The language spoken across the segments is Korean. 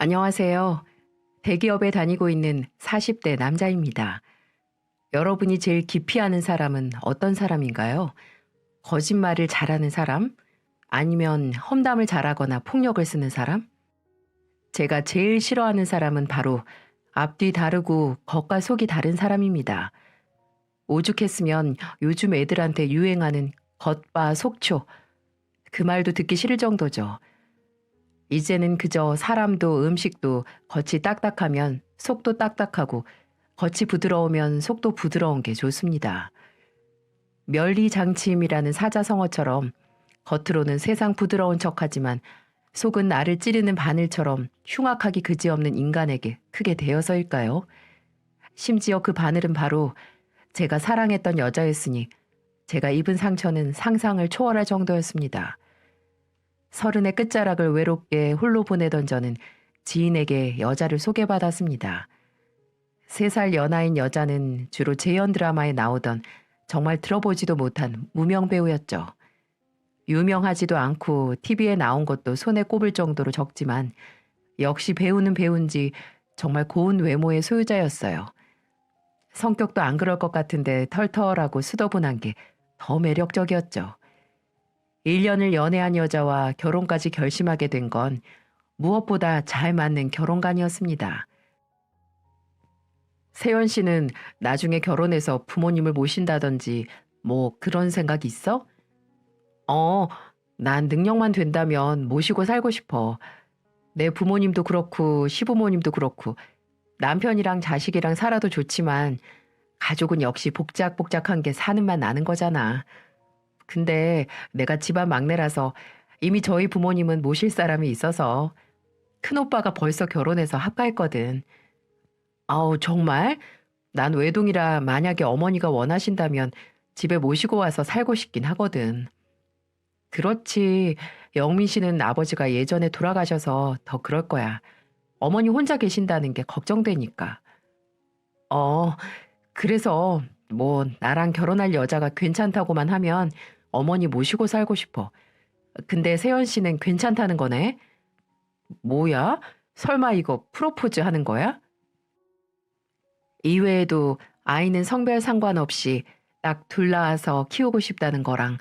안녕하세요. 대기업에 다니고 있는 40대 남자입니다. 여러분이 제일 기피하는 사람은 어떤 사람인가요? 거짓말을 잘하는 사람? 아니면 험담을 잘하거나 폭력을 쓰는 사람? 제가 제일 싫어하는 사람은 바로 앞뒤 다르고 겉과 속이 다른 사람입니다. 오죽했으면 요즘 애들한테 유행하는 겉바 속초. 그 말도 듣기 싫을 정도죠. 이제는 그저 사람도 음식도 겉이 딱딱하면 속도 딱딱하고 겉이 부드러우면 속도 부드러운 게 좋습니다. 멸리장치임이라는 사자성어처럼 겉으로는 세상 부드러운 척하지만 속은 나를 찌르는 바늘처럼 흉악하기 그지없는 인간에게 크게 대여서일까요? 심지어 그 바늘은 바로 제가 사랑했던 여자였으니 제가 입은 상처는 상상을 초월할 정도였습니다. 서른의 끝자락을 외롭게 홀로 보내던 저는 지인에게 여자를 소개받았습니다. 3살 연하인 여자는 주로 재연 드라마에 나오던 정말 들어보지도 못한 무명 배우였죠. 유명하지도 않고 TV에 나온 것도 손에 꼽을 정도로 적지만 역시 배우는 배우인지 정말 고운 외모의 소유자였어요. 성격도 안 그럴 것 같은데 털털하고 수더분한 게 더 매력적이었죠. 1년을 연애한 여자와 결혼까지 결심하게 된 건 무엇보다 잘 맞는 결혼관이었습니다. 세연 씨는 나중에 결혼해서 부모님을 모신다든지 뭐 그런 생각 있어? 어, 난 능력만 된다면 모시고 살고 싶어. 내 부모님도 그렇고 시부모님도 그렇고 남편이랑 자식이랑 살아도 좋지만 가족은 역시 복작복작한 게 사는 맛 나는 거잖아. 근데 내가 집안 막내라서 이미 저희 부모님은 모실 사람이 있어서 큰오빠가 벌써 결혼해서 합가했거든. 아우, 정말? 난 외동이라 만약에 어머니가 원하신다면 집에 모시고 와서 살고 싶긴 하거든. 그렇지. 영민 씨는 아버지가 예전에 돌아가셔서 더 그럴 거야. 어머니 혼자 계신다는 게 걱정되니까. 어, 그래서 뭐 나랑 결혼할 여자가 괜찮다고만 하면 어머니 모시고 살고 싶어. 근데 세연 씨는 괜찮다는 거네? 뭐야? 설마 이거 프로포즈 하는 거야? 이외에도 아이는 성별 상관없이 딱 둘 낳아서 키우고 싶다는 거랑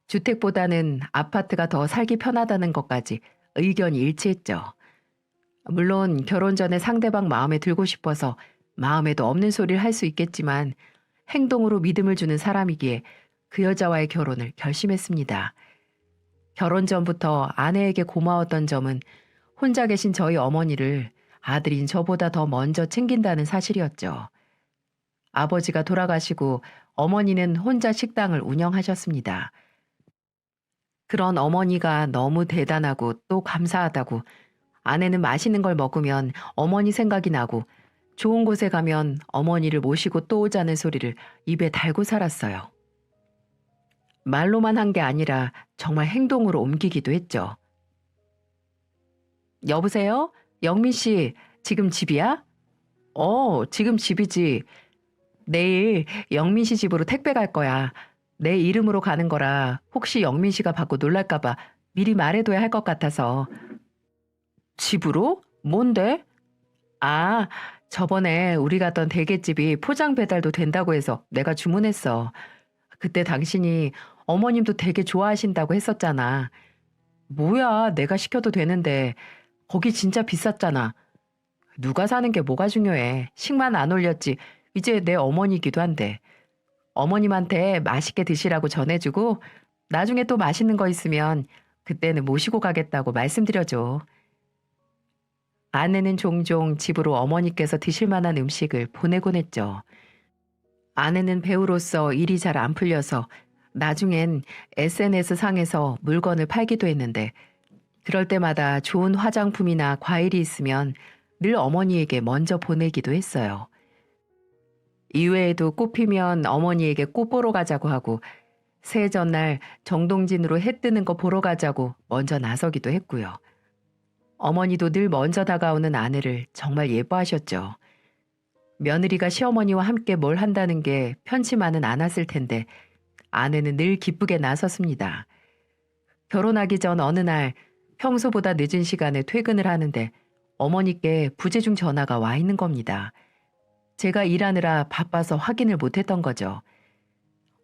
주택보다는 아파트가 더 살기 편하다는 것까지 의견이 일치했죠. 물론 결혼 전에 상대방 마음에 들고 싶어서 마음에도 없는 소리를 할 수 있겠지만 행동으로 믿음을 주는 사람이기에 그 여자와의 결혼을 결심했습니다. 결혼 전부터 아내에게 고마웠던 점은 혼자 계신 저희 어머니를 아들인 저보다 더 먼저 챙긴다는 사실이었죠. 아버지가 돌아가시고 어머니는 혼자 식당을 운영하셨습니다. 그런 어머니가 너무 대단하고 또 감사하다고 아내는 맛있는 걸 먹으면 어머니 생각이 나고 좋은 곳에 가면 어머니를 모시고 또 오자는 소리를 입에 달고 살았어요. 말로만 한 게 아니라 정말 행동으로 옮기기도 했죠. 여보세요? 영민 씨, 지금 집이야? 지금 집이지. 내일 영민 씨 집으로 택배 갈 거야. 내 이름으로 가는 거라 혹시 영민 씨가 받고 놀랄까봐 미리 말해둬야 할 것 같아서. 집으로? 뭔데? 아, 저번에 우리 갔던 대게집이 포장 배달도 된다고 해서 내가 주문했어. 그때 당신이 어머님도 되게 좋아하신다고 했었잖아. 뭐야, 내가 시켜도 되는데. 거기 진짜 비쌌잖아. 누가 사는 게 뭐가 중요해. 식만 안 올렸지. 이제 내 어머니기도 한데. 어머님한테 맛있게 드시라고 전해주고 나중에 또 맛있는 거 있으면 그때는 모시고 가겠다고 말씀드려줘. 아내는 종종 집으로 어머니께서 드실 만한 음식을 보내곤 했죠. 아내는 배우로서 일이 잘 안 풀려서 나중엔 SNS 상에서 물건을 팔기도 했는데 그럴 때마다 좋은 화장품이나 과일이 있으면 늘 어머니에게 먼저 보내기도 했어요. 이외에도 꽃 피면 어머니에게 꽃 보러 가자고 하고 새해 전날 정동진으로 해 뜨는 거 보러 가자고 먼저 나서기도 했고요. 어머니도 늘 먼저 다가오는 아내를 정말 예뻐하셨죠. 며느리가 시어머니와 함께 뭘 한다는 게 편치만은 않았을 텐데 아내는 늘 기쁘게 나섰습니다. 결혼하기 전 어느 날 평소보다 늦은 시간에 퇴근을 하는데 어머니께 부재중 전화가 와 있는 겁니다. 제가 일하느라 바빠서 확인을 못했던 거죠.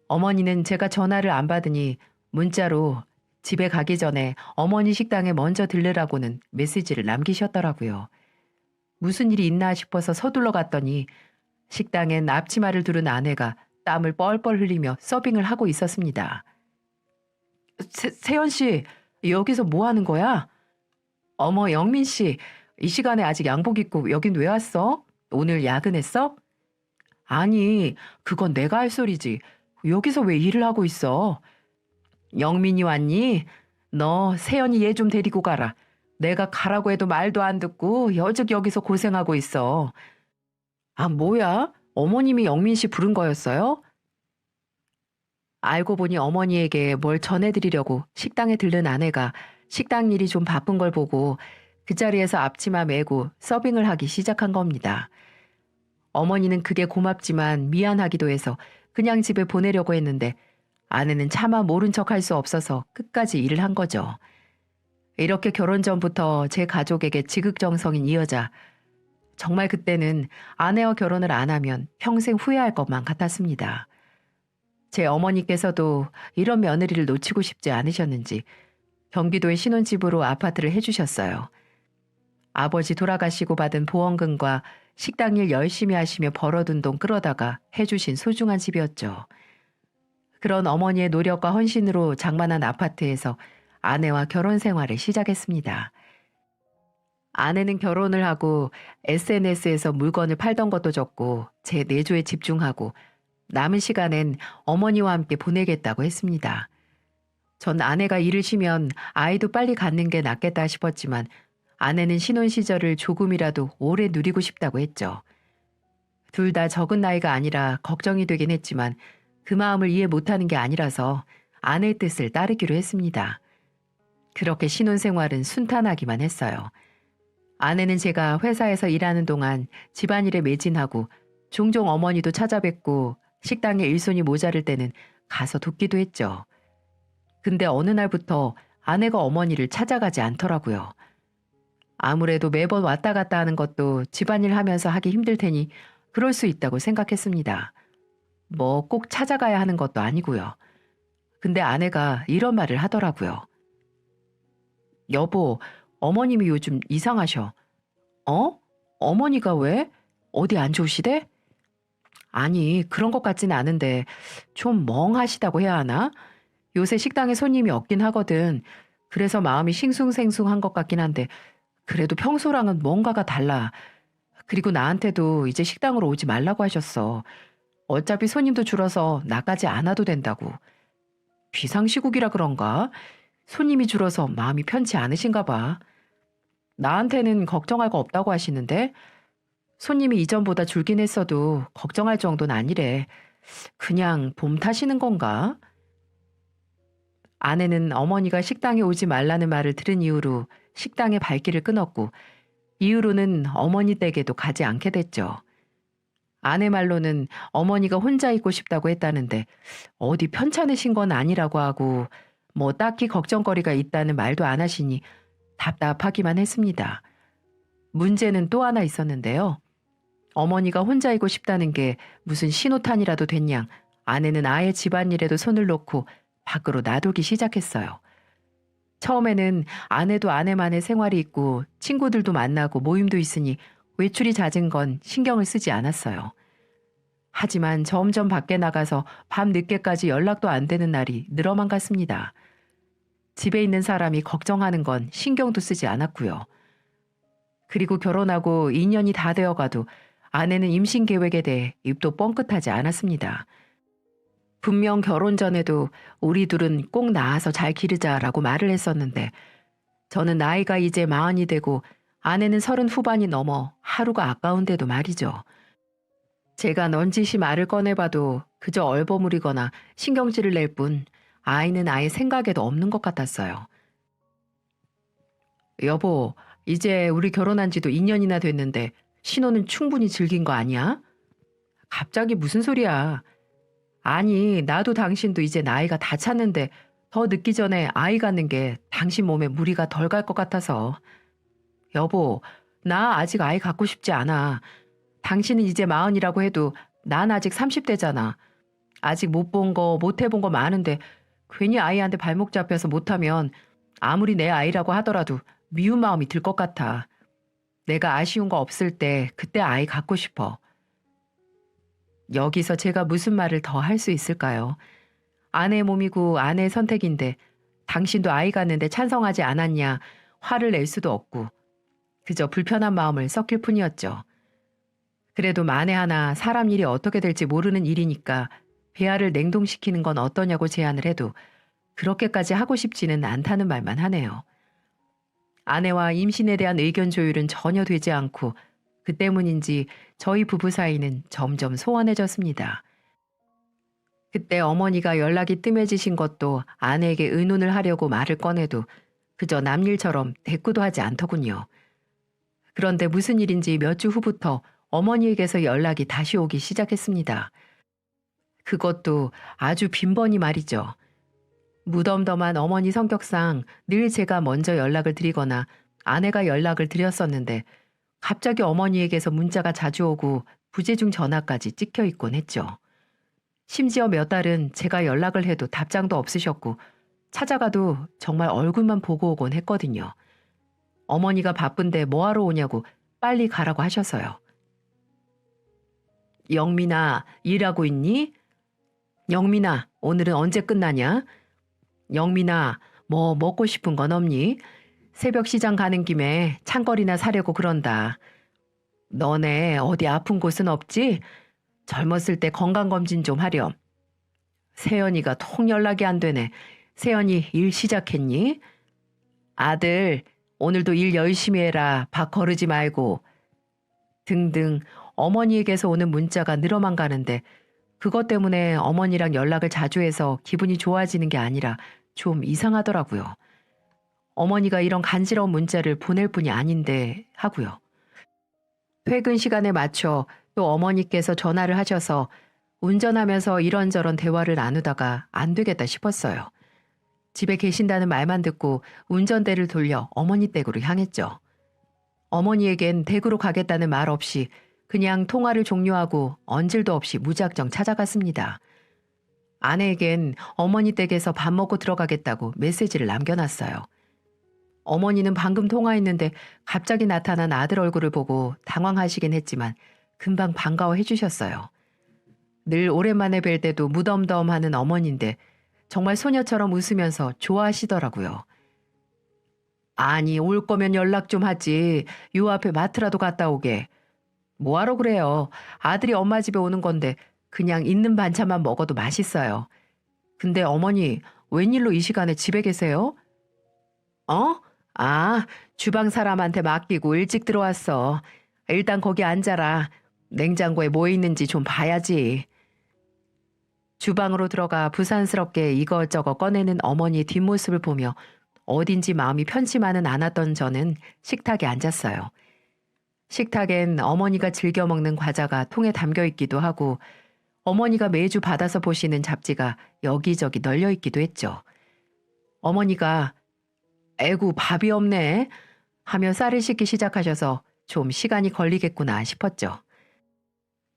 어머니는 제가 전화를 안 받으니 문자로 집에 가기 전에 어머니 식당에 먼저 들르라고는 메시지를 남기셨더라고요. 무슨 일이 있나 싶어서 서둘러 갔더니 식당엔 앞치마를 두른 아내가 땀을 뻘뻘 흘리며 서빙을 하고 있었습니다. 세연 씨, 여기서 뭐 하는 거야? 어머, 영민 씨, 이 시간에 아직 양복 입고 여긴 왜 왔어? 오늘 야근했어? 아니, 그건 내가 할 소리지. 여기서 왜 일을 하고 있어? 영민이 왔니? 너 세연이 얘 좀 데리고 가라. 내가 가라고 해도 말도 안 듣고 여직 여기서 고생하고 있어. 아, 뭐야? 어머님이 영민 씨 부른 거였어요? 알고 보니 어머니에게 뭘 전해드리려고 식당에 들른 아내가 식당 일이 좀 바쁜 걸 보고 그 자리에서 앞치마 메고 서빙을 하기 시작한 겁니다. 어머니는 그게 고맙지만 미안하기도 해서 그냥 집에 보내려고 했는데 아내는 차마 모른 척 할 수 없어서 끝까지 일을 한 거죠. 이렇게 결혼 전부터 제 가족에게 지극정성인 이 여자. 정말 그때는 아내와 결혼을 안 하면 평생 후회할 것만 같았습니다. 제 어머니께서도 이런 며느리를 놓치고 싶지 않으셨는지 경기도의 신혼집으로 아파트를 해주셨어요. 아버지 돌아가시고 받은 보험금과 식당 일 열심히 하시며 벌어둔 돈 끌어다가 해주신 소중한 집이었죠. 그런 어머니의 노력과 헌신으로 장만한 아파트에서 아내와 결혼 생활을 시작했습니다. 아내는 결혼을 하고 SNS에서 물건을 팔던 것도 적고 제 내조에 집중하고 남은 시간엔 어머니와 함께 보내겠다고 했습니다. 전 아내가 일을 쉬면 아이도 빨리 갖는 게 낫겠다 싶었지만 아내는 신혼 시절을 조금이라도 오래 누리고 싶다고 했죠. 둘 다 적은 나이가 아니라 걱정이 되긴 했지만 그 마음을 이해 못하는 게 아니라서 아내의 뜻을 따르기로 했습니다. 그렇게 신혼생활은 순탄하기만 했어요. 아내는 제가 회사에서 일하는 동안 집안일에 매진하고 종종 어머니도 찾아뵙고 식당에 일손이 모자랄 때는 가서 돕기도 했죠. 근데 어느 날부터 아내가 어머니를 찾아가지 않더라고요. 아무래도 매번 왔다 갔다 하는 것도 집안일 하면서 하기 힘들 테니 그럴 수 있다고 생각했습니다. 뭐 꼭 찾아가야 하는 것도 아니고요. 근데 아내가 이런 말을 하더라고요. 여보, 어머님이 요즘 이상하셔. 어? 어머니가 왜? 어디 안 좋으시대? 아니, 그런 것 같진 않은데 좀 멍하시다고 해야 하나? 요새 식당에 손님이 없긴 하거든. 그래서 마음이 싱숭생숭한 것 같긴 한데 그래도 평소랑은 뭔가가 달라. 그리고 나한테도 이제 식당으로 오지 말라고 하셨어. 어차피 손님도 줄어서 나까지 안 와도 된다고. 비상시국이라 그런가? 손님이 줄어서 마음이 편치 않으신가 봐. 나한테는 걱정할 거 없다고 하시는데 손님이 이전보다 줄긴 했어도 걱정할 정도는 아니래. 그냥 봄 타시는 건가? 아내는 어머니가 식당에 오지 말라는 말을 들은 이후로 식당의 발길을 끊었고 이후로는 어머니 댁에도 가지 않게 됐죠. 아내 말로는 어머니가 혼자 있고 싶다고 했다는데 어디 편찮으신 건 아니라고 하고 뭐 딱히 걱정거리가 있다는 말도 안 하시니 답답하기만 했습니다. 문제는 또 하나 있었는데요. 어머니가 혼자 있고 싶다는 게 무슨 신호탄이라도 됐냥 아내는 아예 집안일에도 손을 놓고 밖으로 놔두기 시작했어요. 처음에는 아내도 아내만의 생활이 있고 친구들도 만나고 모임도 있으니 외출이 잦은 건 신경을 쓰지 않았어요. 하지만 점점 밖에 나가서 밤 늦게까지 연락도 안 되는 날이 늘어만 갔습니다. 집에 있는 사람이 걱정하는 건 신경도 쓰지 않았고요. 그리고 결혼하고 2년이 다 되어가도 아내는 임신 계획에 대해 입도 뻥끗하지 않았습니다. 분명 결혼 전에도 우리 둘은 꼭 낳아서 잘 기르자라고 말을 했었는데 저는 나이가 이제 40이 되고 아내는 30 후반이 넘어 하루가 아까운데도 말이죠. 제가 넌지시 말을 꺼내봐도 그저 얼버무리거나 신경질을 낼 뿐 아이는 아예 생각에도 없는 것 같았어요. 여보, 이제 우리 결혼한 지도 2년이나 됐는데 신혼은 충분히 즐긴 거 아니야? 갑자기 무슨 소리야. 아니, 나도 당신도 이제 나이가 다 찼는데 더 늦기 전에 아이 갖는 게 당신 몸에 무리가 덜 갈 것 같아서. 여보, 나 아직 아이 갖고 싶지 않아. 당신은 이제 40이라고 해도 난 아직 30대잖아. 아직 못 본 거, 못 해본 거 많은데 괜히 아이한테 발목 잡혀서 못하면 아무리 내 아이라고 하더라도 미운 마음이 들 것 같아. 내가 아쉬운 거 없을 때 그때 아이 갖고 싶어. 여기서 제가 무슨 말을 더 할 수 있을까요? 아내 몸이고 아내의 선택인데 당신도 아이 갖는데 찬성하지 않았냐 화를 낼 수도 없고 그저 불편한 마음을 섞일 뿐이었죠. 그래도 만에 하나 사람 일이 어떻게 될지 모르는 일이니까 배아를 냉동시키는 건 어떠냐고 제안을 해도 그렇게까지 하고 싶지는 않다는 말만 하네요. 아내와 임신에 대한 의견 조율은 전혀 되지 않고 그 때문인지 저희 부부 사이는 점점 소원해졌습니다. 그때 어머니가 연락이 뜸해지신 것도 아내에게 의논을 하려고 말을 꺼내도 그저 남일처럼 대꾸도 하지 않더군요. 그런데 무슨 일인지 몇 주 후부터 어머니에게서 연락이 다시 오기 시작했습니다. 그것도 아주 빈번히 말이죠. 무덤덤한 어머니 성격상 늘 제가 먼저 연락을 드리거나 아내가 연락을 드렸었는데 갑자기 어머니에게서 문자가 자주 오고 부재중 전화까지 찍혀 있곤 했죠. 심지어 몇 달은 제가 연락을 해도 답장도 없으셨고 찾아가도 정말 얼굴만 보고 오곤 했거든요. 어머니가 바쁜데 뭐하러 오냐고 빨리 가라고 하셔서요. 영민아, 일하고 있니? 영민아, 오늘은 언제 끝나냐? 영민아, 뭐 먹고 싶은 건 없니? 새벽 시장 가는 김에 창거리나 사려고 그런다. 너네 어디 아픈 곳은 없지? 젊었을 때 건강검진 좀 하렴. 세연이가 통 연락이 안 되네. 세연이 일 시작했니? 아들, 오늘도 일 열심히 해라. 밥 거르지 말고. 등등 어머니에게서 오는 문자가 늘어만 가는데 그것 때문에 어머니랑 연락을 자주 해서 기분이 좋아지는 게 아니라 좀 이상하더라고요. 어머니가 이런 간지러운 문자를 보낼 뿐이 아닌데 하고요. 퇴근 시간에 맞춰 또 어머니께서 전화를 하셔서 운전하면서 이런저런 대화를 나누다가 안 되겠다 싶었어요. 집에 계신다는 말만 듣고 운전대를 돌려 어머니 댁으로 향했죠. 어머니에겐 댁으로 가겠다는 말 없이 그냥 통화를 종료하고 언질도 없이 무작정 찾아갔습니다. 아내에겐 어머니 댁에서 밥 먹고 들어가겠다고 메시지를 남겨놨어요. 어머니는 방금 통화했는데 갑자기 나타난 아들 얼굴을 보고 당황하시긴 했지만 금방 반가워해 주셨어요. 늘 오랜만에 뵐 때도 무덤덤하는 어머니인데 정말 소녀처럼 웃으면서 좋아하시더라고요. 아니 올 거면 연락 좀 하지. 요 앞에 마트라도 갔다 오게. 뭐하러 그래요. 아들이 엄마 집에 오는 건데 그냥 있는 반찬만 먹어도 맛있어요. 근데 어머니 웬일로 이 시간에 집에 계세요? 어? 아, 주방 사람한테 맡기고 일찍 들어왔어. 일단 거기 앉아라. 냉장고에 뭐 있는지 좀 봐야지. 주방으로 들어가 부산스럽게 이것저것 꺼내는 어머니의 뒷모습을 보며 어딘지 마음이 편치만은 않았던 저는 식탁에 앉았어요. 식탁엔 어머니가 즐겨 먹는 과자가 통에 담겨 있기도 하고 어머니가 매주 받아서 보시는 잡지가 여기저기 널려 있기도 했죠. 어머니가 에구 밥이 없네 하며 쌀을 씻기 시작하셔서 좀 시간이 걸리겠구나 싶었죠.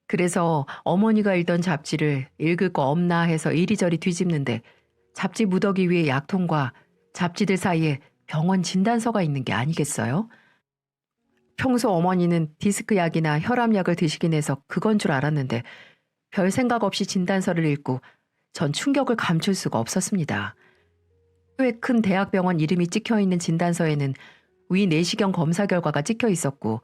그래서 어머니가 읽던 잡지를 읽을 거 없나 해서 이리저리 뒤집는데 잡지 무더기 위에 약통과 잡지들 사이에 병원 진단서가 있는 게 아니겠어요? 평소 어머니는 디스크 약이나 혈압약을 드시긴 해서 그건 줄 알았는데 별 생각 없이 진단서를 읽고 전 충격을 감출 수가 없었습니다. 꽤 큰 대학병원 이름이 찍혀 있는 진단서에는 위 내시경 검사 결과가 찍혀 있었고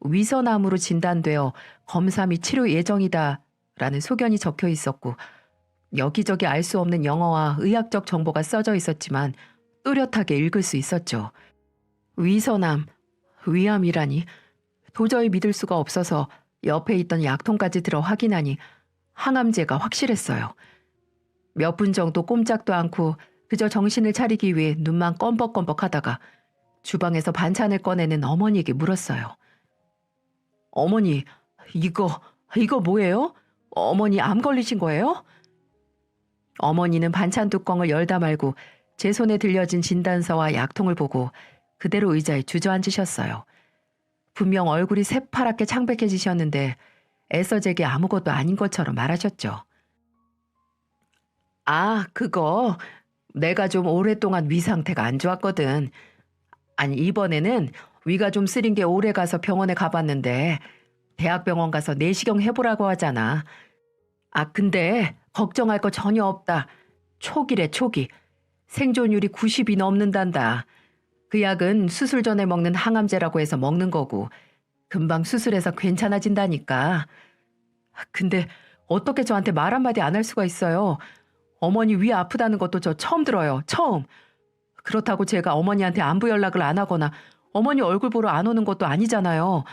위선암으로 진단되어 검사 및 치료 예정이다 라는 소견이 적혀 있었고 여기저기 알 수 없는 영어와 의학적 정보가 써져 있었지만 또렷하게 읽을 수 있었죠. 위선암, 위암이라니 도저히 믿을 수가 없어서 옆에 있던 약통까지 들어 확인하니 항암제가 확실했어요. 몇 분 정도 꼼짝도 않고 그저 정신을 차리기 위해 눈만 껌뻑껌뻑 하다가 주방에서 반찬을 꺼내는 어머니에게 물었어요. 어머니, 이거 뭐예요? 어머니 암 걸리신 거예요? 어머니는 반찬 뚜껑을 열다 말고 제 손에 들려진 진단서와 약통을 보고 그대로 의자에 주저앉으셨어요. 분명 얼굴이 새파랗게 창백해지셨는데 애써 제게 아무것도 아닌 것처럼 말하셨죠. 아, 그거 내가 좀 오랫동안 위 상태가 안 좋았거든. 아니, 이번에는 위가 좀 쓰린 게 오래 가서 병원에 가봤는데 대학병원 가서 내시경 해보라고 하잖아. 아, 근데 걱정할 거 전혀 없다. 초기래, 초기. 생존율이 90이 넘는단다. 그 약은 수술 전에 먹는 항암제라고 해서 먹는 거고 금방 수술해서 괜찮아진다니까. 근데 어떻게 저한테 말 한마디 안 할 수가 있어요. 어머니 위 아프다는 것도 저 처음 들어요. 처음. 그렇다고 제가 어머니한테 안부 연락을 안 하거나 어머니 얼굴 보러 안 오는 것도 아니잖아요.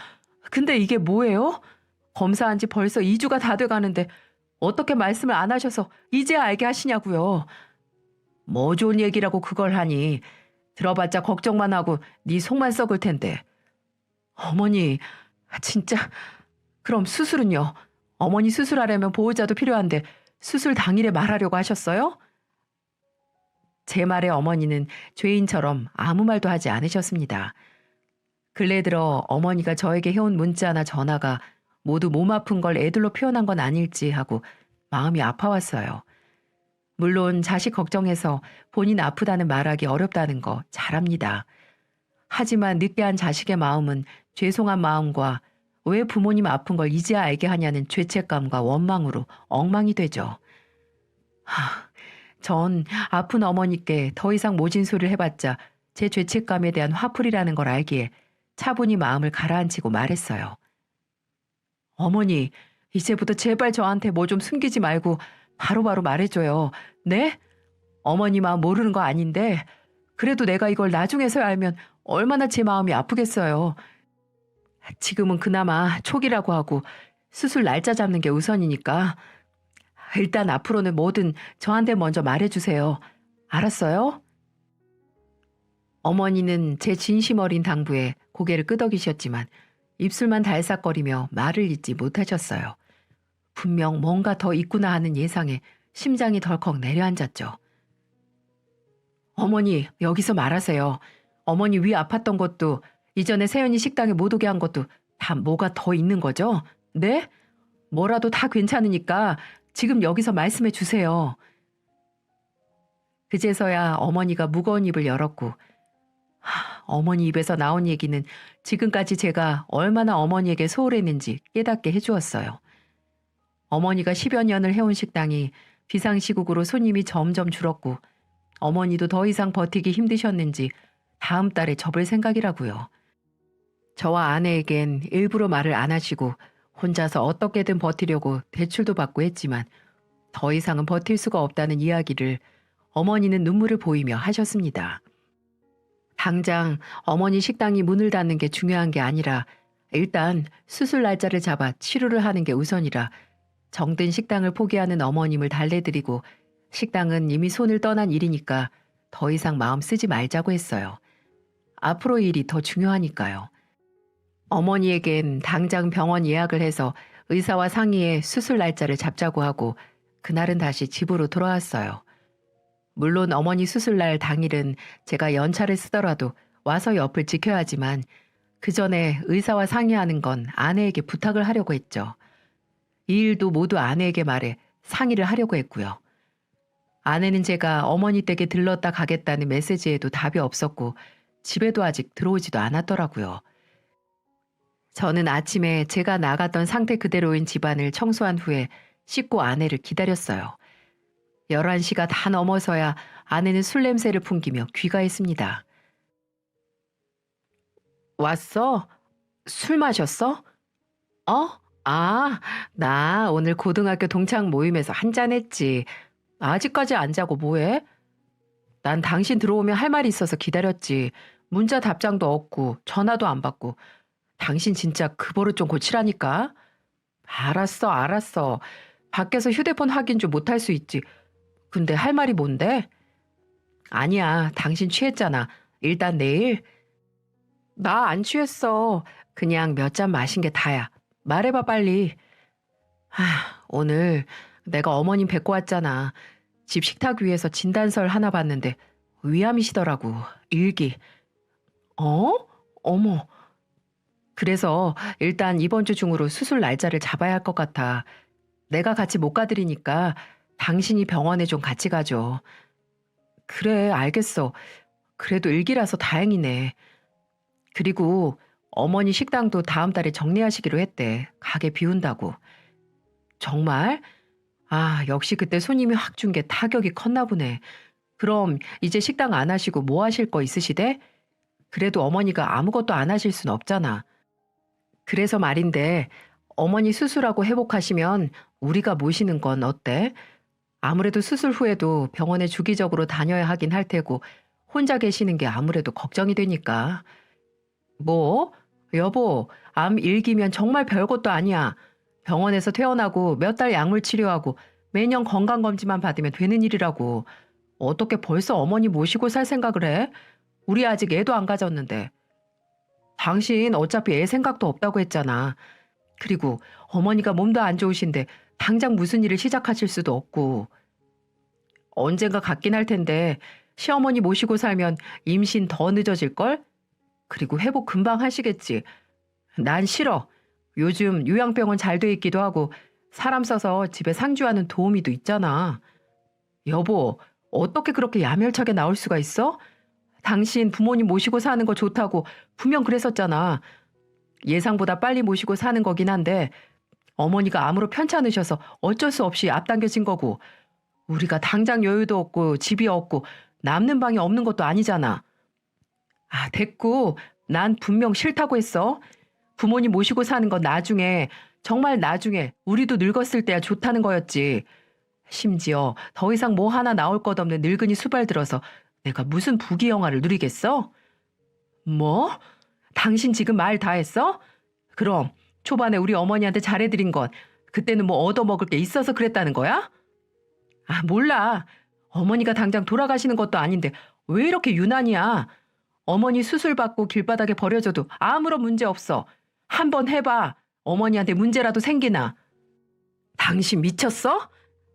근데 이게 뭐예요? 검사한 지 벌써 2주가 다 돼가는데 어떻게 말씀을 안 하셔서 이제야 알게 하시냐고요. 뭐 좋은 얘기라고 그걸 하니. 들어봤자 걱정만 하고 네 속만 썩을 텐데. 어머니, 진짜. 그럼 수술은요? 어머니 수술하려면 보호자도 필요한데 수술 당일에 말하려고 하셨어요? 제 말에 어머니는 죄인처럼 아무 말도 하지 않으셨습니다. 근래 들어 어머니가 저에게 해온 문자나 전화가 모두 몸 아픈 걸 애들로 표현한 건 아닐지 하고 마음이 아파왔어요. 물론 자식 걱정해서 본인 아프다는 말하기 어렵다는 거 잘 압니다. 하지만 늦게 한 자식의 마음은 죄송한 마음과 왜 부모님 아픈 걸 이제야 알게 하냐는 죄책감과 원망으로 엉망이 되죠. 전 아픈 어머니께 더 이상 모진 소리를 해봤자 제 죄책감에 대한 화풀이라는 걸 알기에 차분히 마음을 가라앉히고 말했어요. 어머니, 이제부터 제발 저한테 뭐 좀 숨기지 말고 바로바로 말해줘요. 네? 어머니 마음 모르는 거 아닌데 그래도 내가 이걸 나중에서야 알면 얼마나 제 마음이 아프겠어요. 지금은 그나마 초기라고 하고 수술 날짜 잡는 게 우선이니까 일단 앞으로는 뭐든 저한테 먼저 말해주세요. 알았어요? 어머니는 제 진심 어린 당부에 고개를 끄덕이셨지만 입술만 달싹거리며 말을 잇지 못하셨어요. 분명 뭔가 더 있구나 하는 예상에 심장이 덜컥 내려앉았죠. 어머니, 여기서 말하세요. 어머니 위 아팠던 것도 이전에 세연이 식당에 못 오게 한 것도 다 뭐가 더 있는 거죠? 네? 뭐라도 다 괜찮으니까 지금 여기서 말씀해 주세요. 그제서야 어머니가 무거운 입을 열었고 어머니 입에서 나온 얘기는 지금까지 제가 얼마나 어머니에게 소홀했는지 깨닫게 해주었어요. 어머니가 10여 년을 해온 식당이 비상시국으로 손님이 점점 줄었고 어머니도 더 이상 버티기 힘드셨는지 다음 달에 접을 생각이라고요. 저와 아내에겐 일부러 말을 안 하시고 혼자서 어떻게든 버티려고 대출도 받고 했지만 더 이상은 버틸 수가 없다는 이야기를 어머니는 눈물을 보이며 하셨습니다. 당장 어머니 식당이 문을 닫는 게 중요한 게 아니라 일단 수술 날짜를 잡아 치료를 하는 게 우선이라 정든 식당을 포기하는 어머님을 달래드리고 식당은 이미 손을 떠난 일이니까 더 이상 마음 쓰지 말자고 했어요. 앞으로 일이 더 중요하니까요. 어머니에겐 당장 병원 예약을 해서 의사와 상의해 수술 날짜를 잡자고 하고 그날은 다시 집으로 돌아왔어요. 물론 어머니 수술날 당일은 제가 연차를 쓰더라도 와서 옆을 지켜야 하지만 그 전에 의사와 상의하는 건 아내에게 부탁을 하려고 했죠. 이 일도 모두 아내에게 말해 상의를 하려고 했고요. 아내는 제가 어머니 댁에 들렀다 가겠다는 메시지에도 답이 없었고 집에도 아직 들어오지도 않았더라고요. 저는 아침에 제가 나갔던 상태 그대로인 집안을 청소한 후에 씻고 아내를 기다렸어요. 11시가 다 넘어서야 아내는 술 냄새를 풍기며 귀가했습니다. 왔어? 술 마셨어? 어? 아, 나 오늘 고등학교 동창 모임에서 한잔 했지. 아직까지 안 자고 뭐해? 난 당신 들어오면 할 말이 있어서 기다렸지. 문자 답장도 없고 전화도 안 받고. 당신 진짜 그 버릇 좀 고치라니까. 알았어, 알았어. 밖에서 휴대폰 확인 좀 못할 수 있지. 근데 할 말이 뭔데? 아니야, 당신 취했잖아. 일단 내일. 나 안 취했어. 그냥 몇 잔 마신 게 다야. 말해봐 빨리. 오늘 내가 어머님 뵙고 왔잖아. 집 식탁 위에서 진단서를 하나 봤는데 위암이시더라고. 일기. 어? 어머. 그래서 일단 이번 주 중으로 수술 날짜를 잡아야 할 것 같아. 내가 같이 못 가드리니까 당신이 병원에 좀 같이 가줘. 그래, 알겠어. 그래도 일기라서 다행이네. 그리고 어머니 식당도 다음 달에 정리하시기로 했대. 가게 비운다고. 정말? 아, 역시 그때 손님이 확 준 게 타격이 컸나 보네. 그럼 이제 식당 안 하시고 뭐 하실 거 있으시대? 그래도 어머니가 아무것도 안 하실 순 없잖아. 그래서 말인데, 어머니 수술하고 회복하시면 우리가 모시는 건 어때? 아무래도 수술 후에도 병원에 주기적으로 다녀야 하긴 할 테고, 혼자 계시는 게 아무래도 걱정이 되니까. 뭐? 여보, 암 일기면 정말 별것도 아니야. 병원에서 퇴원하고 몇 달 약물 치료하고 매년 건강검진만 받으면 되는 일이라고. 어떻게 벌써 어머니 모시고 살 생각을 해? 우리 아직 애도 안 가졌는데. 당신 어차피 애 생각도 없다고 했잖아. 그리고 어머니가 몸도 안 좋으신데 당장 무슨 일을 시작하실 수도 없고. 언젠가 같긴 할 텐데 시어머니 모시고 살면 임신 더 늦어질걸? 그리고 회복 금방 하시겠지. 난 싫어. 요즘 요양병원 잘 돼 있기도 하고 사람 써서 집에 상주하는 도우미도 있잖아. 여보, 어떻게 그렇게 야멸차게 나올 수가 있어? 당신 부모님 모시고 사는 거 좋다고 분명 그랬었잖아. 예상보다 빨리 모시고 사는 거긴 한데 어머니가 암으로 편찮으셔서 어쩔 수 없이 앞당겨진 거고 우리가 당장 여유도 없고 집이 없고 남는 방이 없는 것도 아니잖아. 아, 됐고. 난 분명 싫다고 했어. 부모님 모시고 사는 건 나중에, 정말 나중에 우리도 늙었을 때야 좋다는 거였지. 심지어 더 이상 뭐 하나 나올 것 없는 늙은이 수발 들어서 내가 무슨 부귀영화를 누리겠어? 뭐? 당신 지금 말 다 했어? 그럼 초반에 우리 어머니한테 잘해드린 건 그때는 뭐 얻어먹을 게 있어서 그랬다는 거야? 아, 몰라. 어머니가 당장 돌아가시는 것도 아닌데 왜 이렇게 유난이야? 어머니 수술 받고 길바닥에 버려져도 아무런 문제 없어. 한번 해봐. 어머니한테 문제라도 생기나. 당신 미쳤어?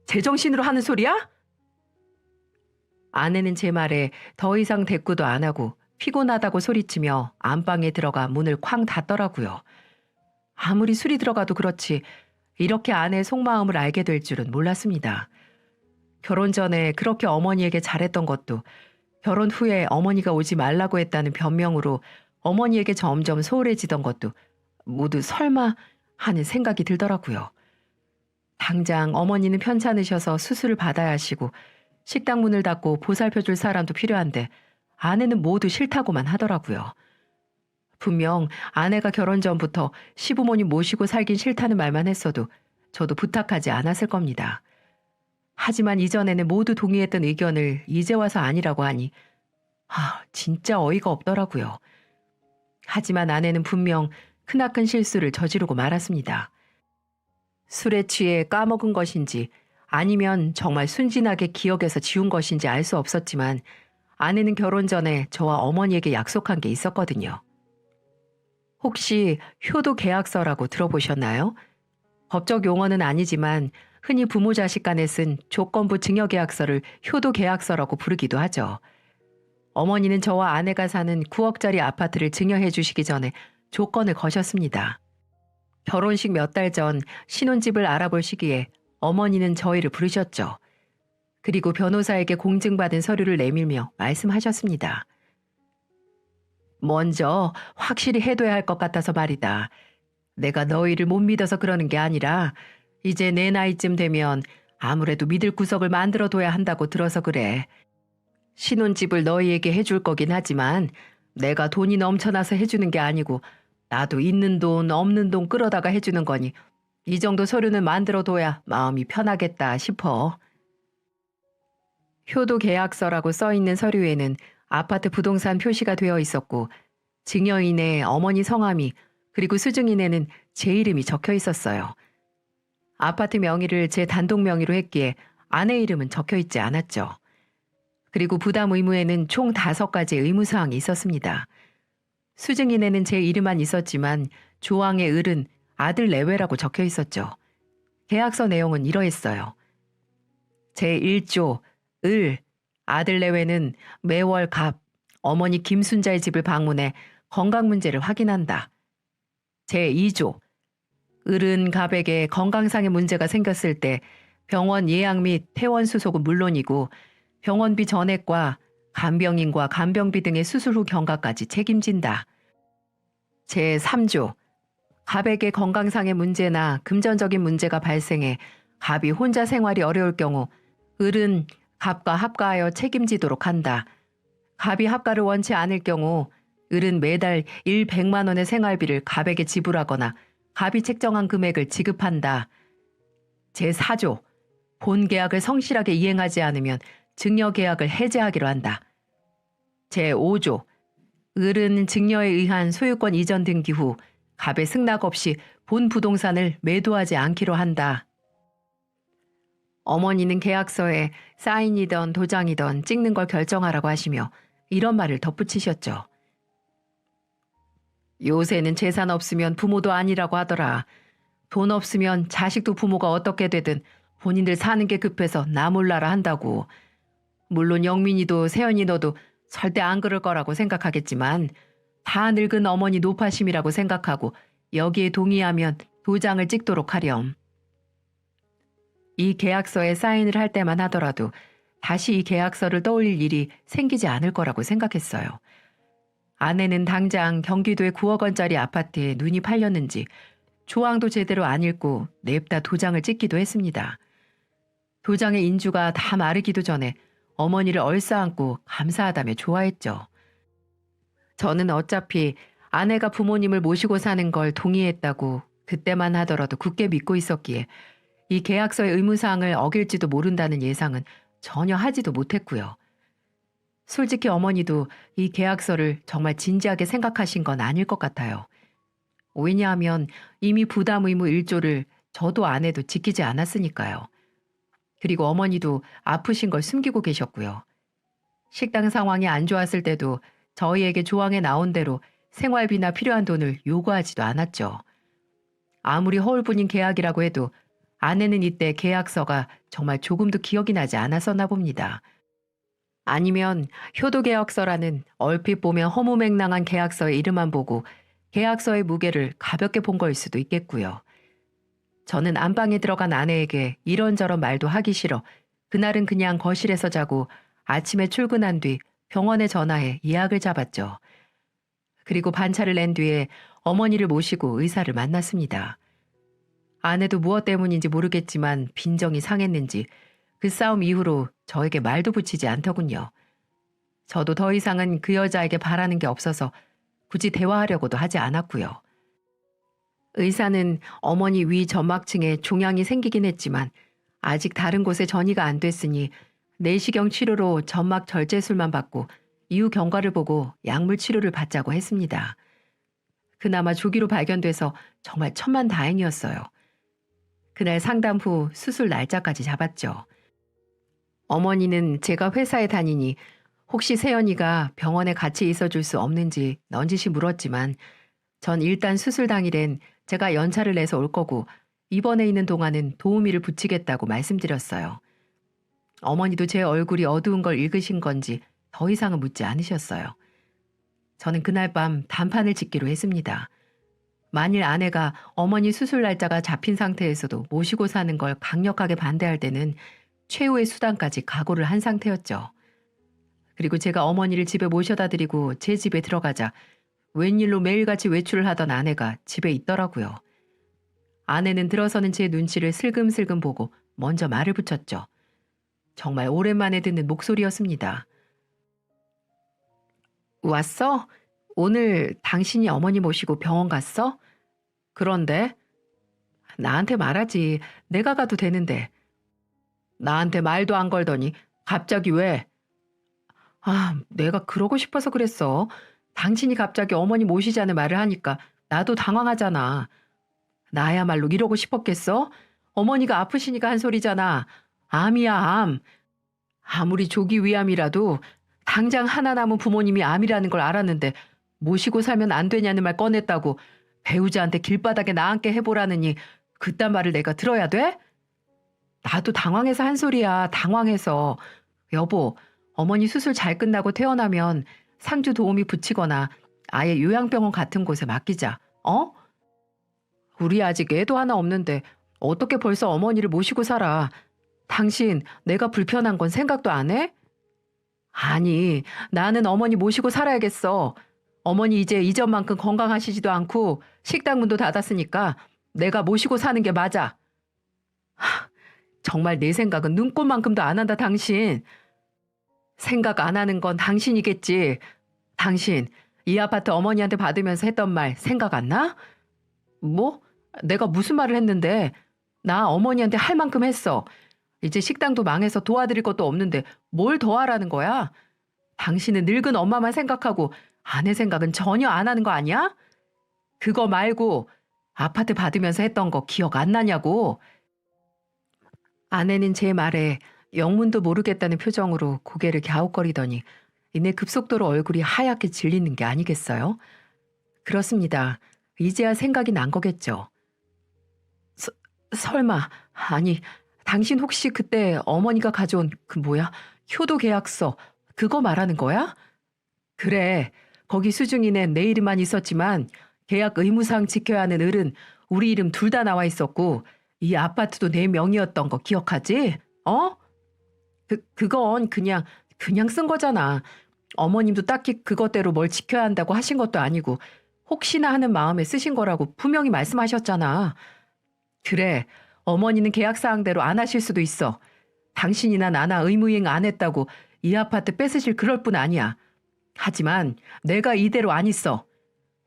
제정신으로 하는 소리야? 아내는 제 말에 더 이상 대꾸도 안 하고 피곤하다고 소리치며 안방에 들어가 문을 쾅 닫더라고요. 아무리 술이 들어가도 그렇지 이렇게 아내의 속마음을 알게 될 줄은 몰랐습니다. 결혼 전에 그렇게 어머니에게 잘했던 것도 결혼 후에 어머니가 오지 말라고 했다는 변명으로 어머니에게 점점 소홀해지던 것도 모두 설마 하는 생각이 들더라고요. 당장 어머니는 편찮으셔서 수술을 받아야 하시고 식당 문을 닫고 보살펴줄 사람도 필요한데 아내는 모두 싫다고만 하더라고요. 분명 아내가 결혼 전부터 시부모님 모시고 살긴 싫다는 말만 했어도 저도 부탁하지 않았을 겁니다. 하지만 이전에는 모두 동의했던 의견을 이제 와서 아니라고 하니 진짜 어이가 없더라고요. 하지만 아내는 분명 크나큰 실수를 저지르고 말았습니다. 술에 취해 까먹은 것인지 아니면 정말 순진하게 기억에서 지운 것인지 알 수 없었지만 아내는 결혼 전에 저와 어머니에게 약속한 게 있었거든요. 혹시 효도 계약서라고 들어보셨나요? 법적 용어는 아니지만 흔히 부모 자식 간에 쓴 조건부 증여계약서를 효도계약서라고 부르기도 하죠. 어머니는 저와 아내가 사는 9억짜리 아파트를 증여해 주시기 전에 조건을 거셨습니다. 결혼식 몇 달 전 신혼집을 알아볼 시기에 어머니는 저희를 부르셨죠. 그리고 변호사에게 공증받은 서류를 내밀며 말씀하셨습니다. 먼저 확실히 해둬야 할 것 같아서 말이다. 내가 너희를 못 믿어서 그러는 게 아니라 이제 내 나이쯤 되면 아무래도 믿을 구석을 만들어둬야 한다고 들어서 그래. 신혼집을 너희에게 해줄 거긴 하지만 내가 돈이 넘쳐나서 해주는 게 아니고 나도 있는 돈 없는 돈 끌어다가 해주는 거니 이 정도 서류는 만들어둬야 마음이 편하겠다 싶어. 효도 계약서라고 써있는 서류에는 아파트 부동산 표시가 되어 있었고 증여인의 어머니 성함이 그리고 수증인에는 제 이름이 적혀 있었어요. 아파트 명의를 제 단독 명의로 했기에 아내 이름은 적혀 있지 않았죠. 그리고 부담 의무에는 총 5가지 의무사항이 있었습니다. 수증인에는 제 이름만 있었지만 조항의 을은 아들 내외라고 적혀 있었죠. 계약서 내용은 이러했어요. 제1조 을 아들 내외는 매월 갑 어머니 김순자의 집을 방문해 건강 문제를 확인한다. 제2조 을은 갑에게 건강상의 문제가 생겼을 때 병원 예약 및 퇴원 수속은 물론이고 병원비 전액과 간병인과 간병비 등의 수술 후 경과까지 책임진다. 제3조 갑에게 건강상의 문제나 금전적인 문제가 발생해 갑이 혼자 생활이 어려울 경우 을은 갑과 합가하여 책임지도록 한다. 갑이 합가를 원치 않을 경우 을은 매달 100만 원의 생활비를 갑에게 지불하거나 갑이 책정한 금액을 지급한다. 제4조 본 계약을 성실하게 이행하지 않으면 증여 계약을 해제하기로 한다. 제5조 을은 증여에 의한 소유권 이전 등기 후 갑의 승낙 없이 본 부동산을 매도하지 않기로 한다. 어머니는 계약서에 사인이던 도장이던 찍는 걸 결정하라고 하시며 이런 말을 덧붙이셨죠. 요새는 재산 없으면 부모도 아니라고 하더라. 돈 없으면 자식도 부모가 어떻게 되든 본인들 사는 게 급해서 나 몰라라 한다고. 물론 영민이도 세연이 너도 절대 안 그럴 거라고 생각하겠지만 다 늙은 어머니 노파심이라고 생각하고 여기에 동의하면 도장을 찍도록 하렴. 이 계약서에 사인을 할 때만 하더라도 다시 이 계약서를 떠올릴 일이 생기지 않을 거라고 생각했어요. 아내는 당장 경기도의 9억 원짜리 아파트에 눈이 팔렸는지 조항도 제대로 안 읽고 냅다 도장을 찍기도 했습니다. 도장의 인주가 다 마르기도 전에 어머니를 얼싸안고 감사하다며 좋아했죠. 저는 어차피 아내가 부모님을 모시고 사는 걸 동의했다고 그때만 하더라도 굳게 믿고 있었기에 이 계약서의 의무사항을 어길지도 모른다는 예상은 전혀 하지도 못했고요. 솔직히 어머니도 이 계약서를 정말 진지하게 생각하신 건 아닐 것 같아요. 왜냐하면 이미 부담 의무 1조를 저도 아내도 지키지 않았으니까요. 그리고 어머니도 아프신 걸 숨기고 계셨고요. 식당 상황이 안 좋았을 때도 저희에게 조항에 나온 대로 생활비나 필요한 돈을 요구하지도 않았죠. 아무리 허울뿐인 계약이라고 해도 아내는 이때 계약서가 정말 조금도 기억이 나지 않았었나 봅니다. 아니면 효도계약서라는 얼핏 보면 허무맹랑한 계약서의 이름만 보고 계약서의 무게를 가볍게 본 거일 수도 있겠고요. 저는 안방에 들어간 아내에게 이런저런 말도 하기 싫어 그날은 그냥 거실에서 자고 아침에 출근한 뒤 병원에 전화해 예약을 잡았죠. 그리고 반차를 낸 뒤에 어머니를 모시고 의사를 만났습니다. 아내도 무엇 때문인지 모르겠지만 빈정이 상했는지 그 싸움 이후로 저에게 말도 붙이지 않더군요. 저도 더 이상은 그 여자에게 바라는 게 없어서 굳이 대화하려고도 하지 않았고요. 의사는 어머니 위 점막층에 종양이 생기긴 했지만 아직 다른 곳에 전이가 안 됐으니 내시경 치료로 점막 절제술만 받고 이후 경과를 보고 약물 치료를 받자고 했습니다. 그나마 조기로 발견돼서 정말 천만다행이었어요. 그날 상담 후 수술 날짜까지 잡았죠. 어머니는 제가 회사에 다니니 혹시 세연이가 병원에 같이 있어줄 수 없는지 넌지시 물었지만 전 일단 수술 당일엔 제가 연차를 내서 올 거고 입원해 있는 동안은 도우미를 붙이겠다고 말씀드렸어요. 어머니도 제 얼굴이 어두운 걸 읽으신 건지 더 이상은 묻지 않으셨어요. 저는 그날 밤 단판을 짓기로 했습니다. 만일 아내가 어머니 수술 날짜가 잡힌 상태에서도 모시고 사는 걸 강력하게 반대할 때는 최후의 수단까지 각오를 한 상태였죠. 그리고 제가 어머니를 집에 모셔다 드리고 제 집에 들어가자 웬일로 매일같이 외출을 하던 아내가 집에 있더라고요. 아내는 들어서는 제 눈치를 슬금슬금 보고 먼저 말을 붙였죠. 정말 오랜만에 듣는 목소리였습니다. 왔어? 오늘 당신이 어머니 모시고 병원 갔어? 그런데? 나한테 말하지. 내가 가도 되는데. 나한테 말도 안 걸더니 갑자기 왜? 내가 그러고 싶어서 그랬어. 당신이 갑자기 어머니 모시자는 말을 하니까 나도 당황하잖아. 나야말로 이러고 싶었겠어? 어머니가 아프시니까 한 소리잖아. 암이야, 암. 아무리 조기 위암이라도 당장 하나 남은 부모님이 암이라는 걸 알았는데 모시고 살면 안 되냐는 말 꺼냈다고 배우자한테 길바닥에 나앉게 해보라느니 그딴 말을 내가 들어야 돼? 나도 당황해서 한 소리야. 당황해서. 여보, 어머니 수술 잘 끝나고 퇴원하면 상주 도우미 붙이거나 아예 요양병원 같은 곳에 맡기자. 어? 우리 아직 애도 하나 없는데 어떻게 벌써 어머니를 모시고 살아? 당신 내가 불편한 건 생각도 안 해? 아니, 나는 어머니 모시고 살아야겠어. 어머니 이제 이전만큼 건강하시지도 않고 식당 문도 닫았으니까 내가 모시고 사는 게 맞아. 정말 내 생각은 눈꼽만큼도 안 한다, 당신. 생각 안 하는 건 당신이겠지. 당신, 이 아파트 어머니한테 받으면서 했던 말 생각 안 나? 뭐? 내가 무슨 말을 했는데? 나 어머니한테 할 만큼 했어. 이제 식당도 망해서 도와드릴 것도 없는데 뭘 더 하라는 거야? 당신은 늙은 엄마만 생각하고 아내 생각은 전혀 안 하는 거 아니야? 그거 말고 아파트 받으면서 했던 거 기억 안 나냐고. 아내는 제 말에 영문도 모르겠다는 표정으로 고개를 갸웃거리더니 이내 급속도로 얼굴이 하얗게 질리는 게 아니겠어요? 그렇습니다. 이제야 생각이 난 거겠죠. 설마, 아니, 당신 혹시 그때 어머니가 가져온 그 뭐야? 효도 계약서, 그거 말하는 거야? 그래, 거기 수중인엔 내 이름만 있었지만 계약 의무사항 지켜야 하는 을은 우리 이름 둘 다 나와 있었고 이 아파트도 내 명의였던 거 기억하지? 어? 그건 그냥 쓴 거잖아. 어머님도 딱히 그것대로 뭘 지켜야 한다고 하신 것도 아니고 혹시나 하는 마음에 쓰신 거라고 분명히 말씀하셨잖아. 그래, 어머니는 계약사항대로 안 하실 수도 있어. 당신이나 나나 의무이행 안 했다고 이 아파트 뺏으실 그럴 뿐 아니야. 하지만 내가 이대로 안 있어.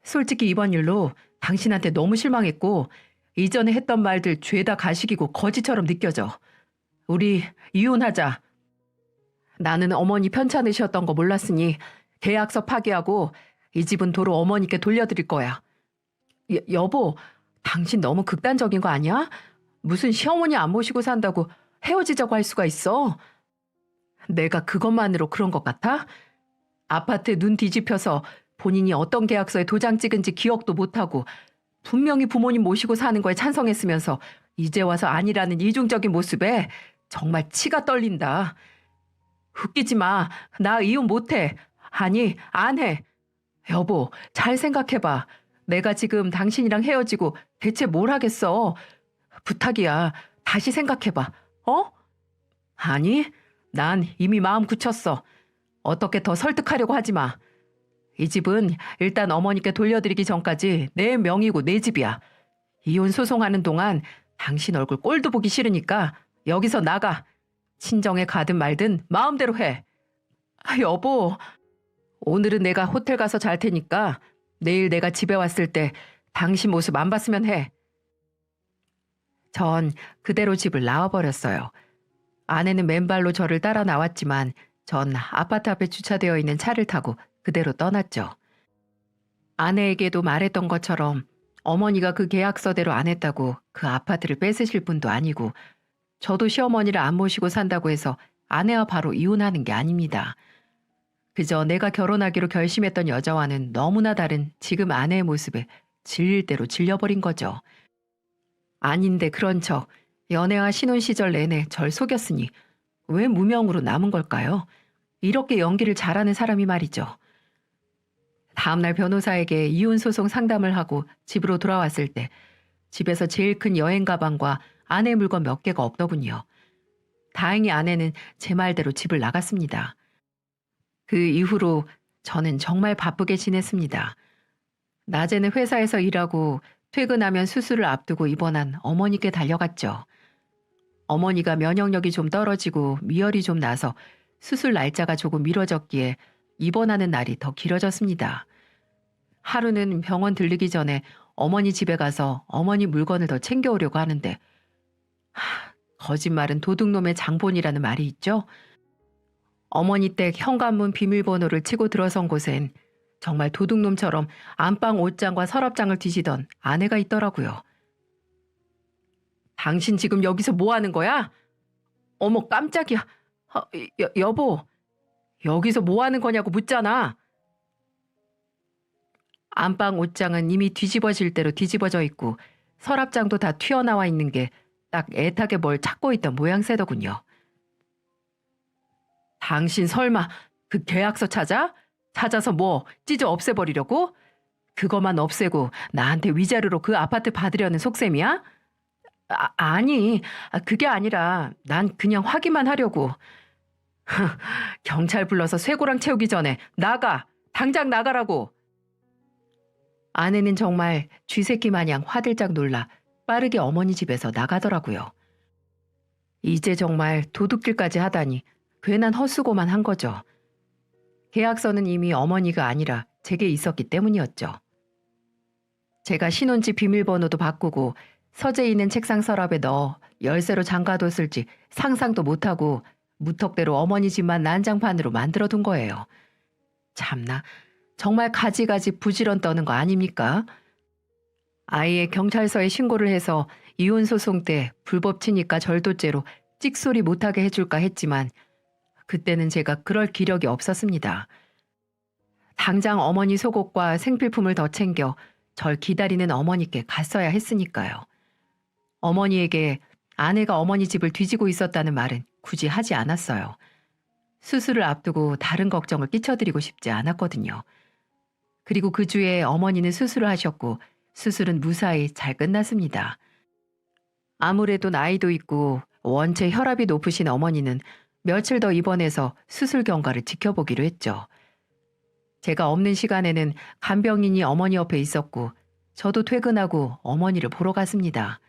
솔직히 이번 일로 당신한테 너무 실망했고 이전에 했던 말들 죄다 가식이고 거짓처럼 느껴져. 우리 이혼하자. 나는 어머니 편찮으셨던 거 몰랐으니 계약서 파기하고 이 집은 도로 어머니께 돌려드릴 거야. 여보, 당신 너무 극단적인 거 아니야? 무슨 시어머니 안 모시고 산다고 헤어지자고 할 수가 있어? 내가 그것만으로 그런 것 같아? 아파트에 눈 뒤집혀서 본인이 어떤 계약서에 도장 찍은지 기억도 못하고 분명히 부모님 모시고 사는 거에 찬성했으면서 이제 와서 아니라는 이중적인 모습에 정말 치가 떨린다. 웃기지 마. 나 이혼 못해. 아니, 안 해. 여보, 잘 생각해봐. 내가 지금 당신이랑 헤어지고 대체 뭘 하겠어? 부탁이야. 다시 생각해봐. 어? 아니, 난 이미 마음 굳혔어. 어떻게 더 설득하려고 하지 마. 이 집은 일단 어머니께 돌려드리기 전까지 내 명의고 내 집이야. 이혼 소송하는 동안 당신 얼굴 꼴도 보기 싫으니까 여기서 나가. 친정에 가든 말든 마음대로 해. 여보, 오늘은 내가 호텔 가서 잘 테니까 내일 내가 집에 왔을 때 당신 모습 안 봤으면 해. 전 그대로 집을 나와버렸어요. 아내는 맨발로 저를 따라 나왔지만 전 아파트 앞에 주차되어 있는 차를 타고 그대로 떠났죠. 아내에게도 말했던 것처럼 어머니가 그 계약서대로 안 했다고 그 아파트를 뺏으실 분도 아니고 저도 시어머니를 안 모시고 산다고 해서 아내와 바로 이혼하는 게 아닙니다. 그저 내가 결혼하기로 결심했던 여자와는 너무나 다른 지금 아내의 모습에 질릴 대로 질려버린 거죠. 아닌데 그런 척 연애와 신혼 시절 내내 절 속였으니 왜 무명으로 남은 걸까요? 이렇게 연기를 잘하는 사람이 말이죠. 다음날 변호사에게 이혼 소송 상담을 하고 집으로 돌아왔을 때 집에서 제일 큰 여행 가방과 아내 물건 몇 개가 없더군요. 다행히 아내는 제 말대로 집을 나갔습니다. 그 이후로 저는 정말 바쁘게 지냈습니다. 낮에는 회사에서 일하고 퇴근하면 수술을 앞두고 입원한 어머니께 달려갔죠. 어머니가 면역력이 좀 떨어지고 미열이 좀 나서 수술 날짜가 조금 미뤄졌기에 입원하는 날이 더 길어졌습니다. 하루는 병원 들르기 전에 어머니 집에 가서 어머니 물건을 더 챙겨오려고 하는데 거짓말은 도둑놈의 장본이라는 말이 있죠. 어머니 댁 현관문 비밀번호를 치고 들어선 곳엔 정말 도둑놈처럼 안방 옷장과 서랍장을 뒤지던 아내가 있더라고요. 당신 지금 여기서 뭐 하는 거야? 어머 깜짝이야. 여보, 여기서 뭐 하는 거냐고 묻잖아. 안방 옷장은 이미 뒤집어질 대로 뒤집어져 있고 서랍장도 다 튀어나와 있는 게 딱 애타게 뭘 찾고 있던 모양새더군요. 당신 설마 그 계약서 찾아서 뭐 찢어 없애버리려고? 그것만 없애고 나한테 위자료로 그 아파트 받으려는 속셈이야? 아니, 그게 아니라 난 그냥 확인만 하려고. 경찰 불러서 쇠고랑 채우기 전에 나가! 당장 나가라고! 아내는 정말 쥐새끼 마냥 화들짝 놀라 빠르게 어머니 집에서 나가더라고요. 이제 정말 도둑질까지 하다니 괜한 헛수고만 한 거죠. 계약서는 이미 어머니가 아니라 제게 있었기 때문이었죠. 제가 신혼집 비밀번호도 바꾸고 서재 있는 책상 서랍에 넣어 열쇠로 잠가뒀을지 상상도 못하고 무턱대로 어머니 집만 난장판으로 만들어둔 거예요. 참나, 정말 가지가지 부지런 떠는 거 아닙니까? 아예 경찰서에 신고를 해서 이혼소송 때 불법 치니까 절도죄로 찍소리 못하게 해줄까 했지만 그때는 제가 그럴 기력이 없었습니다. 당장 어머니 속옷과 생필품을 더 챙겨 절 기다리는 어머니께 갔어야 했으니까요. 어머니에게 아내가 어머니 집을 뒤지고 있었다는 말은 굳이 하지 않았어요. 수술을 앞두고 다른 걱정을 끼쳐드리고 싶지 않았거든요. 그리고 그 주에 어머니는 수술을 하셨고 수술은 무사히 잘 끝났습니다. 아무래도 나이도 있고 원체 혈압이 높으신 어머니는 며칠 더 입원해서 수술 경과를 지켜보기로 했죠. 제가 없는 시간에는 간병인이 어머니 옆에 있었고 저도 퇴근하고 어머니를 보러 갔습니다.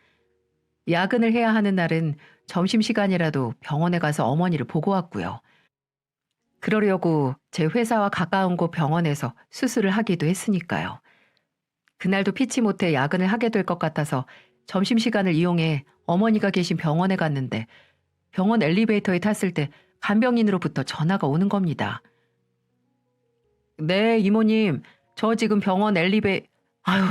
야근을 해야 하는 날은 점심시간이라도 병원에 가서 어머니를 보고 왔고요. 그러려고 제 회사와 가까운 곳 병원에서 수술을 하기도 했으니까요. 그날도 피치 못해 야근을 하게 될 것 같아서 점심시간을 이용해 어머니가 계신 병원에 갔는데 병원 엘리베이터에 탔을 때 간병인으로부터 전화가 오는 겁니다. 네, 이모님. 저 지금 병원 아유,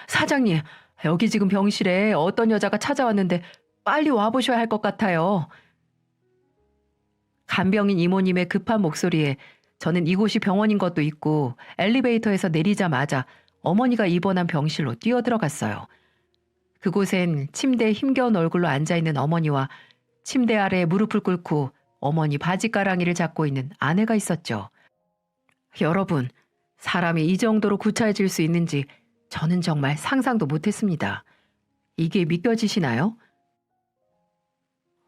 사장님. 여기 지금 병실에 어떤 여자가 찾아왔는데 빨리 와보셔야 할 것 같아요. 간병인 이모님의 급한 목소리에 저는 이곳이 병원인 것도 있고 엘리베이터에서 내리자마자 어머니가 입원한 병실로 뛰어들어갔어요. 그곳엔 침대에 힘겨운 얼굴로 앉아있는 어머니와 침대 아래에 무릎을 꿇고 어머니 바지가랑이를 잡고 있는 아내가 있었죠. 여러분, 사람이 이 정도로 구차해질 수 있는지 저는 정말 상상도 못했습니다. 이게 믿겨지시나요?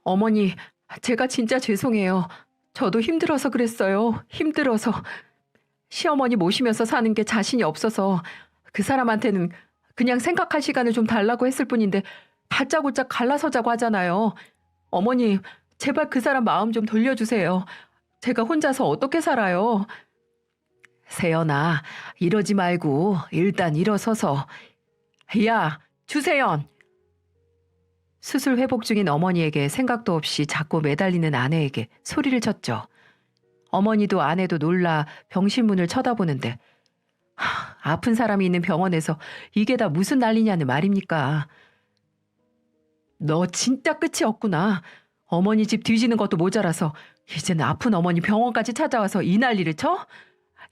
어머니, 제가 진짜 죄송해요. 저도 힘들어서 그랬어요. 힘들어서. 시어머니 모시면서 사는 게 자신이 없어서 그 사람한테는 그냥 생각할 시간을 좀 달라고 했을 뿐인데 다짜고짜 갈라서자고 하잖아요. 어머니, 제발 그 사람 마음 좀 돌려주세요. 제가 혼자서 어떻게 살아요? 세연아, 이러지 말고 일단 일어서서. 야, 주세연! 수술 회복 중인 어머니에게 생각도 없이 자꾸 매달리는 아내에게 소리를 쳤죠. 어머니도 아내도 놀라 병실 문을 쳐다보는데 아픈 사람이 있는 병원에서 이게 다 무슨 난리냐는 말입니까? 너 진짜 끝이 없구나. 어머니 집 뒤지는 것도 모자라서 이제는 아픈 어머니 병원까지 찾아와서 이 난리를 쳐?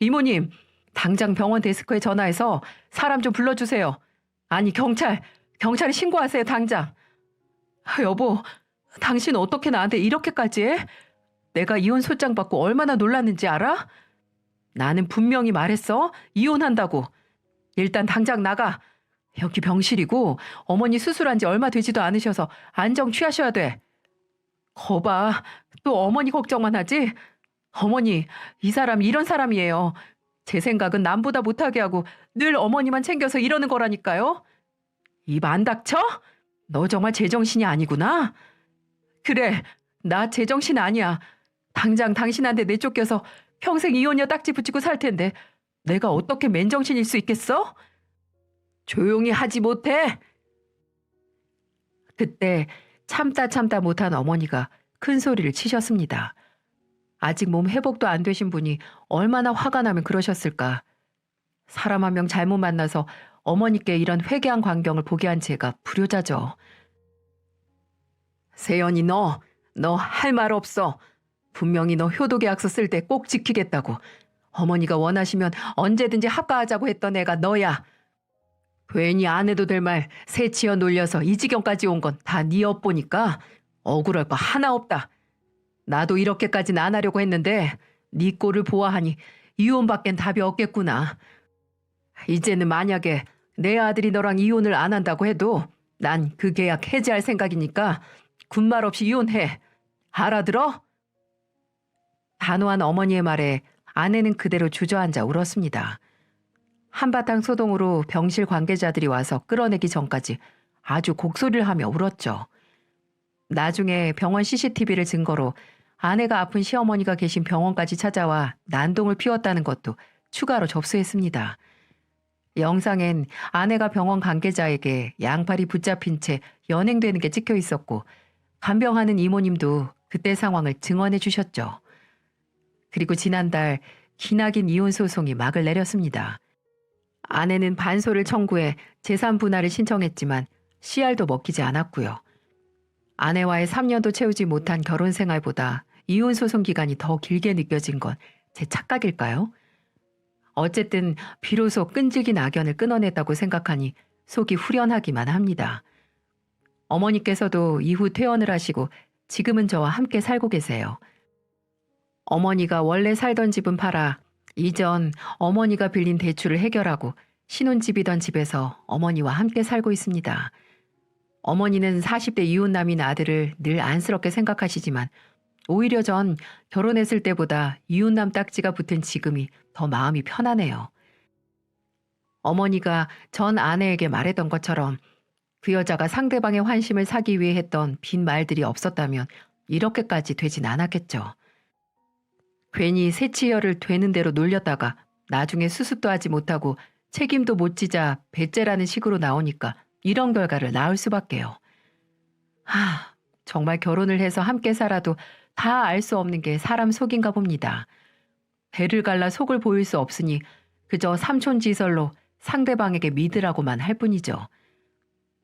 이모님, 당장 병원 데스크에 전화해서 사람 좀 불러주세요. 아니, 경찰에 신고하세요, 당장. 여보, 당신 어떻게 나한테 이렇게까지 해? 내가 이혼 소장 받고 얼마나 놀랐는지 알아? 나는 분명히 말했어. 이혼한다고. 일단 당장 나가. 여기 병실이고 어머니 수술한 지 얼마 되지도 않으셔서 안정 취하셔야 돼. 거봐, 또 어머니 걱정만 하지? 어머니, 이 사람이 이런 사람이에요. 제 생각은 남보다 못하게 하고 늘 어머니만 챙겨서 이러는 거라니까요. 입 안 닥쳐? 너 정말 제정신이 아니구나. 그래, 나 제정신 아니야. 당장 당신한테 내쫓겨서 평생 이혼녀 딱지 붙이고 살 텐데 내가 어떻게 맨정신일 수 있겠어? 조용히 하지 못해. 그때 참다 못한 어머니가 큰 소리를 치셨습니다. 아직 몸 회복도 안 되신 분이 얼마나 화가 나면 그러셨을까. 사람 한 명 잘못 만나서 어머니께 이런 회개한 광경을 보게 한 제가 불효자죠. 세연이 너 할 말 없어. 분명히 너 효도계약서 쓸 때 꼭 지키겠다고. 어머니가 원하시면 언제든지 합가하자고 했던 애가 너야. 괜히 안 해도 될 말 새치어 놀려서 이 지경까지 온 건 다 네 업보니까 억울할 거 하나 없다. 나도 이렇게까지는 안 하려고 했는데 네 꼴을 보아하니 이혼밖엔 답이 없겠구나. 이제는 만약에 내 아들이 너랑 이혼을 안 한다고 해도 난 그 계약 해지할 생각이니까 군말 없이 이혼해. 알아들어? 단호한 어머니의 말에 아내는 그대로 주저앉아 울었습니다. 한바탕 소동으로 병실 관계자들이 와서 끌어내기 전까지 아주 곡소리를 하며 울었죠. 나중에 병원 CCTV를 증거로 아내가 아픈 시어머니가 계신 병원까지 찾아와 난동을 피웠다는 것도 추가로 접수했습니다. 영상엔 아내가 병원 관계자에게 양팔이 붙잡힌 채 연행되는 게 찍혀 있었고 간병하는 이모님도 그때 상황을 증언해 주셨죠. 그리고 지난달 기나긴 이혼 소송이 막을 내렸습니다. 아내는 반소를 청구해 재산 분할을 신청했지만 CR도 먹히지 않았고요. 아내와의 3년도 채우지 못한 결혼 생활보다 이혼 소송 기간이 더 길게 느껴진 건 제 착각일까요? 어쨌든 비로소 끈질긴 악연을 끊어냈다고 생각하니 속이 후련하기만 합니다. 어머니께서도 이후 퇴원을 하시고 지금은 저와 함께 살고 계세요. 어머니가 원래 살던 집은 팔아 이전 어머니가 빌린 대출을 해결하고 신혼집이던 집에서 어머니와 함께 살고 있습니다. 어머니는 40대 이혼남인 아들을 늘 안쓰럽게 생각하시지만 오히려 전 결혼했을 때보다 이혼남 딱지가 붙은 지금이 더 마음이 편하네요. 어머니가 전 아내에게 말했던 것처럼 그 여자가 상대방의 환심을 사기 위해 했던 빈 말들이 없었다면 이렇게까지 되진 않았겠죠. 괜히 새치열을 되는 대로 놀렸다가 나중에 수습도 하지 못하고 책임도 못 지자 배째라는 식으로 나오니까 이런 결과를 낳을 수밖에요. 정말 결혼을 해서 함께 살아도 다 알 수 없는 게 사람 속인가 봅니다. 배를 갈라 속을 보일 수 없으니 그저 삼촌지설로 상대방에게 믿으라고만 할 뿐이죠.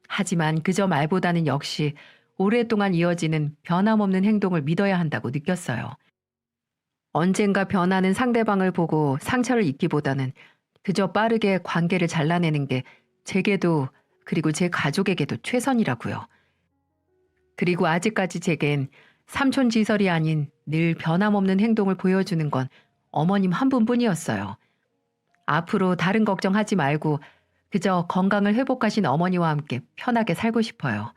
하지만 그저 말보다는 역시 오랫동안 이어지는 변함없는 행동을 믿어야 한다고 느꼈어요. 언젠가 변하는 상대방을 보고 상처를 입기보다는 그저 빠르게 관계를 잘라내는 게 제게도 그리고 제 가족에게도 최선이라고요. 그리고 아직까지 제겐 삼촌지설이 아닌 늘 변함없는 행동을 보여주는 건 어머님 한 분뿐이었어요. 앞으로 다른 걱정하지 말고 그저 건강을 회복하신 어머니와 함께 편하게 살고 싶어요.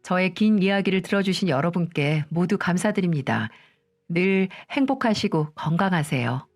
저의 긴 이야기를 들어주신 여러분께 모두 감사드립니다. 늘 행복하시고 건강하세요.